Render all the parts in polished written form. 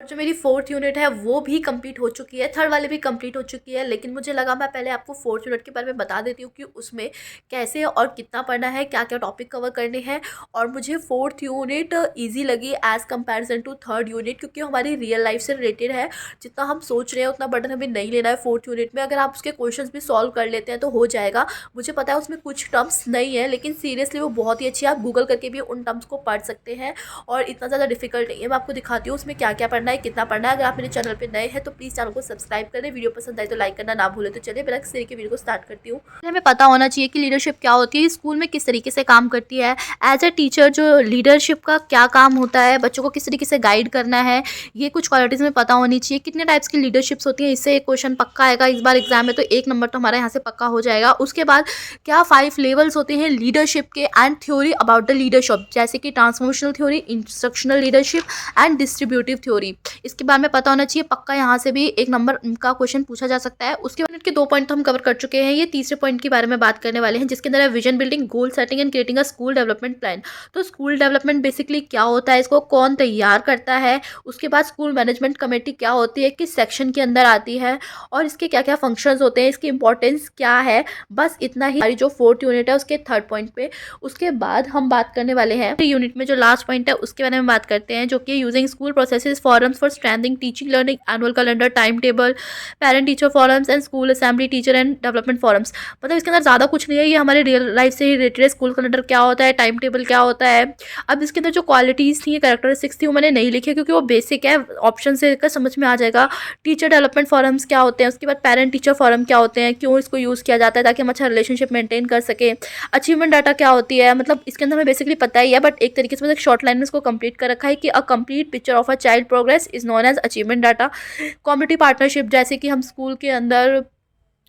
जो मेरी fourth unit है वो भी कंप्लीट हो चुकी है, थर्ड वाली भी कंप्लीट हो चुकी है, लेकिन मुझे लगा मैं पहले आपको फोर्थ यूनिट के बारे में बता देती हूँ कि उसमें कैसे और कितना पढ़ना है, क्या क्या टॉपिक कवर करने हैं। और मुझे फोर्थ यूनिट ईजी लगी as comparison to third unit, क्योंकि हमारी रियल लाइफ से रिलेटेड है। जितना हम सोच रहे हैं उतना बर्डन हमें नहीं लेना है फोर्थ यूनिट में। अगर आप उसके क्वेश्चंस भी सॉल्व कर लेते हैं तो हो जाएगा। मुझे पता है उसमें कुछ टर्म्स नहीं है, लेकिन सीरियसली वो बहुत ही अच्छी है। आप गूगल करके भी उन टर्म्स को पढ़ सकते हैं और इतना ज़्यादा डिफिकल्ट नहीं है। मैं आपको दिखाती हूँ उसमें क्या क्या पढ़ना है, कितना पढ़ना है। अगर आप मेरे चैनल पे नए हैं तो प्लीज़ चैनल को सब्सक्राइब करें, वीडियो पसंद आए तो लाइक करना ना भूलें। तो चलिए बिना किसी के वीडियो को स्टार्ट करती हूँ। हमें पता होना चाहिए कि लीडरशिप क्या होती है, स्कूल में किस तरीके से काम करती है। एज ए टीचर जो लीडरशिप का क्या काम होता है, बच्चों को किस तरीके से गाइड करना है, ये कुछ क्वालिटीज़ में पता होनी चाहिए। कितने टाइप्स की लीडरशिप्स होती हैं, इससे एक क्वेश्चन पक्का आएगा इस बार एग्जाम में, तो 1 नंबर तो हमारे यहाँ से पक्का हो जाएगा। उसके बाद क्या 5 लेवल्स होते हैं लीडरशिप के, and theory about the leadership, जैसे कि transformational theory, instructional leadership and distributive theory. इसके बारे में पता होना चाहिए पक्का, यहाँ से भी 1 नंबर का क्वेश्चन पूछा जा सकता है। उसके बाद के 2 पॉइंट तो हम कवर कर चुके हैं। ये तीसरे पॉइंट के बारे में बात करने वाले हैं, जिसके अंदर है vision building, goal setting and creating a school development plan. तो स्कूल डेवलपमेंट बेसिकली क्या होता है, इसको कौन तैयार करता है। उसके बाद स्कूल मैनेजमेंट कमेटी क्या होती है, किस सेक्शन के अंदर आती है, और इसके क्या क्या फंक्शंस होते हैं, इसकी इंपॉर्टेंस क्या है। बस इतना ही हमारी जो फोर्थ यूनिट है उसके थर्ड पॉइंट पे। उसके बाद हम बात करने वाले हैं यूनिट में जो लास्ट पॉइंट है उसके बारे में बात करते हैं, जो कि using school processes forums for strengthening teaching learning, annual calendar, time table, parent teacher forums and school assembly teacher and development forums. मतलब इसके अंदर ज़्यादा कुछ नहीं है, ये हमारे रियल लाइफ से ही रिलेटेड है। स्कूल कैलेंडर क्या होता है, टाइम टेबल क्या होता है। अब इसके अंदर जो क्वालिटीज़ थी, कैरेक्टरिस्टिक्स थी, वो मैंने नहीं लिखी क्योंकि वो बेसिक है, ऑप्शन से का समझ में आ जाएगा। टीचर डेवलपमेंट फॉरम्स क्या होते हैं, उसके बाद पेरेंट टीचर फॉरम क्या होते हैं, क्यों इसको यूज़ किया जाता है, ताकि हम अच्छा रिलेशनशिप मेंटेन कर सकें। अचीवमेंट डाटा क्या होती है, मतलब इसके अंदर हमें बेसिकली पता ही है, बट एक तरीके से एक शॉर्ट लाइन में इसको कंप्लीट कर रखा है कि a complete picture of a child progress is known as achievement data. Community partnership, जैसे कि हम स्कूल के अंदर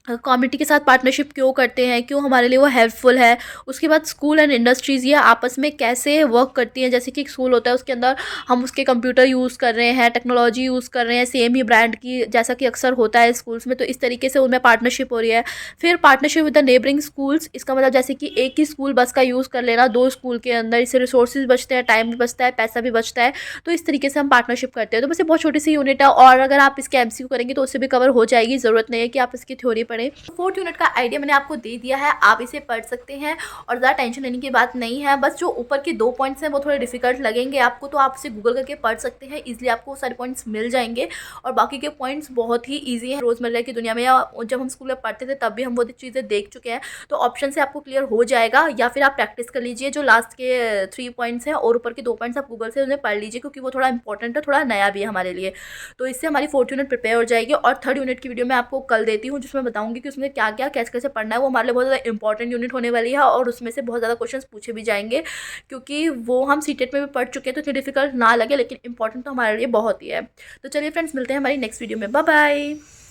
कम्युनिटी के साथ पार्टनरशिप क्यों करते हैं, क्यों हमारे लिए वो हेल्पफुल है। उसके बाद स्कूल एंड इंडस्ट्रीज़, ये आपस में कैसे वर्क करती हैं। जैसे कि एक स्कूल होता है उसके अंदर हम उसके कंप्यूटर यूज़ कर रहे हैं, टेक्नोलॉजी यूज़ कर रहे हैं सेम ही ब्रांड की, जैसा कि अक्सर होता है स्कूल्स में, तो इस तरीके से उनमें पार्टनरशिप हो रही है। फिर partnership with the neighbouring schools, इसका मतलब जैसे कि एक ही स्कूल बस का यूज़ कर लेना 2 स्कूल के अंदर, इससे रिसोर्सेज बचते हैं, टाइम भी बचता है, पैसा भी बचता है। तो इस तरीके से हम पार्टनरशिप करते हैं। तो बस ये बहुत छोटी सी यूनिट है, और अगर आप इसके एमसीक्यू करेंगे तो उससे भी कवर हो जाएगी, ज़रूरत नहीं है कि आप इसकी थ्योरी पढ़ें। फोर्थ यूनिट का आइडिया मैंने आपको दे दिया है, आप इसे पढ़ सकते हैं और ज़्यादा टेंशन लेने की बात नहीं है। बस जो ऊपर के 2 पॉइंट्स हैं वो थोड़े डिफिकल्ट लगेंगे आपको, तो आप इसे गूगल करके पढ़ सकते हैं, इजीली आपको सारे पॉइंट्स मिल जाएंगे। और बाकी के पॉइंट्स बहुत ही ईजी हैं, रोज़मर्रा की दुनिया में या जब हम स्कूल में पढ़ते थे तब भी हम वो चीज़ें देख चुके हैं। तो ऑप्शन से आपको क्लियर हो जाएगा, या फिर आप प्रैक्टिस कर लीजिए जो लास्ट के 3 पॉइंट्स हैं, और ऊपर के 2 पॉइंट्स आप गूगल से उन्हें पढ़ लीजिए, क्योंकि वो थोड़ा इंपॉर्टेंट है, थोड़ा नया भी है हमारे लिए। तो इससे हमारी फोर्थ यूनिट प्रिपेयर हो जाएगी। और थर्ड यूनिट की वीडियो मैं आपको कल देती हूँ, जिसमें बताऊंगी कि उसमें क्या क्या कैसे कैसे पढ़ना है। वो हमारे लिए बहुत ज़्यादा इंपॉर्टेंट यूनिट होने वाली है, और उसमें से बहुत ज़्यादा क्वेश्चंस पूछे भी जाएंगे, क्योंकि वो हम सीटेट में भी पढ़ चुके हैं, तो इतनी डिफिकल्ट ना लगे, लेकिन इंपॉर्टेंट तो हमारे लिए बहुत ही है। तो चलिए फ्रेंड्स, मिलते हैं हमारी नेक्स्ट वीडियो में। Bye bye.